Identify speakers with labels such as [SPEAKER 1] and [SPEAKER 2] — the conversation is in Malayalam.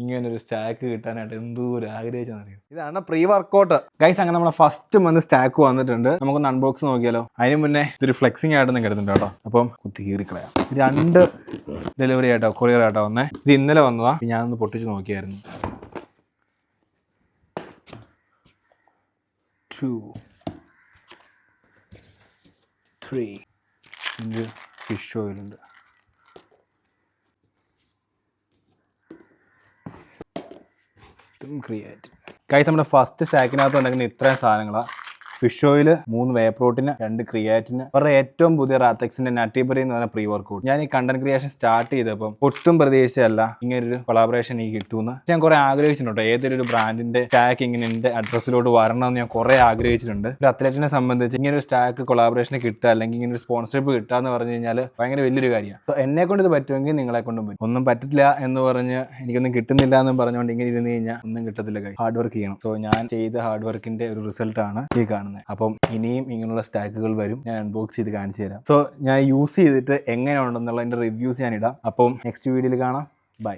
[SPEAKER 1] ഇങ്ങനൊരു സ്റ്റാക്ക് കിട്ടാനായിട്ട് എന്തോരം ആഗ്രഹിച്ചെന്നറിയോ. ഇതാണ് പ്രീ വർക്കൗട്ട് ഗൈസ്. അങ്ങനെ നമ്മളെ ഫസ്റ്റ് മന്ത് സ്റ്റാക്ക് വന്നിട്ടുണ്ട്. നമുക്കൊന്ന് അൺബോക്സ് നോക്കിയാലോ. അതിന് മുന്നേ ഇതൊരു ഫ്ലെക്സിങ് ആയിട്ടൊന്നും കിടന്നുണ്ട് കേട്ടോ. അപ്പം കുത്തി കീറിക്കളയാം. 2 ഡെലിവറി ആയിട്ടോ, കൊറിയർ ആയിട്ടോ വന്നേ. ഇത് ഇന്നലെ വന്നതാ. ഞാനൊന്ന് പൊട്ടിച്ച് നോക്കിയായിരുന്നു. 2 3 ഫിഷ് ഓയിലുണ്ട്. Create guys. നമ്മുടെ ഫസ്റ്റ് സ്റ്റാക്കിനകത്ത് ഉണ്ടാക്കുന്ന ഇത്രയും സാധനങ്ങളാണ്. ഫിഷ് ഓയിൽ, 3 വേ പ്രോട്ടീൻ, 2 ക്രിയാറ്റിന്, അവരുടെ ഏറ്റവും പുതിയ റാത്തക്സിന്റെ നട്ടിബറി എന്ന് പറഞ്ഞ പ്രീ വർക്കൗട്ട്. ഞാൻ ഈ കണ്ടന്റ് ക്രിയേഷൻ സ്റ്റാർട്ട് ചെയ്തപ്പം ഒട്ടും പ്രതീക്ഷിച്ചല്ല ഇങ്ങനൊരു കൊളാബറേഷൻ എനിക്ക് കിട്ടുമെന്ന്. ഞാൻ കുറെ ആഗ്രഹിച്ചിട്ടുണ്ട്. ഏതൊരു ബ്രാൻഡിന്റെ സ്റ്റാക്ക് ഇങ്ങനെ എന്റെ അഡ്രസ്സിലോട്ട് വരണമെന്ന് ഞാൻ കുറെ ആഗ്രഹിച്ചിട്ടുണ്ട്. ഒരു അത്ലറ്റിനെ സംബന്ധിച്ച് ഇങ്ങനെ ഒരു സ്റ്റാക്ക് കൊളാബറേഷൻ കിട്ടുക, അല്ലെങ്കിൽ ഇങ്ങനെ ഒരു സ്പോൺസർഷിപ്പ് കിട്ടുക എന്ന് പറഞ്ഞു കഴിഞ്ഞാൽ ഭയങ്കര വലിയൊരു കാര്യമാണ്. എന്നെ കൊണ്ട് ഇത് പറ്റുമെങ്കിൽ നിങ്ങളെ കൊണ്ടും പറ്റും. ഒന്നും പറ്റില്ല എന്ന് പറഞ്ഞ് എനിക്കൊന്നും കിട്ടുന്നില്ല എന്ന് പറഞ്ഞുകൊണ്ട് ഇങ്ങനെ ഇരുന്ന് കഴിഞ്ഞാൽ ഒന്നും കിട്ടത്തില്ല. ഹാർഡ് വർക്ക് ചെയ്യണം. സോ ഞാൻ ചെയ്ത ഹാർഡ് വർക്കിന്റെ ഒരു റിസൾട്ട് ആണ് ഈ കാണുന്നത്. അപ്പം ഇനിയും ഇങ്ങനെയുള്ള സ്റ്റാക്കുകൾ വരും. ഞാൻ അൺബോക്സ് ചെയ്ത് കാണിച്ചു തരാം. സോ ഞാൻ യൂസ് ചെയ്തിട്ട് എങ്ങനെ ഉണ്ടെന്നുള്ള റിവ്യൂസ് ഞാൻ ഇടാം. അപ്പം നെക്സ്റ്റ് വീഡിയോയിൽ കാണാം. ബൈ.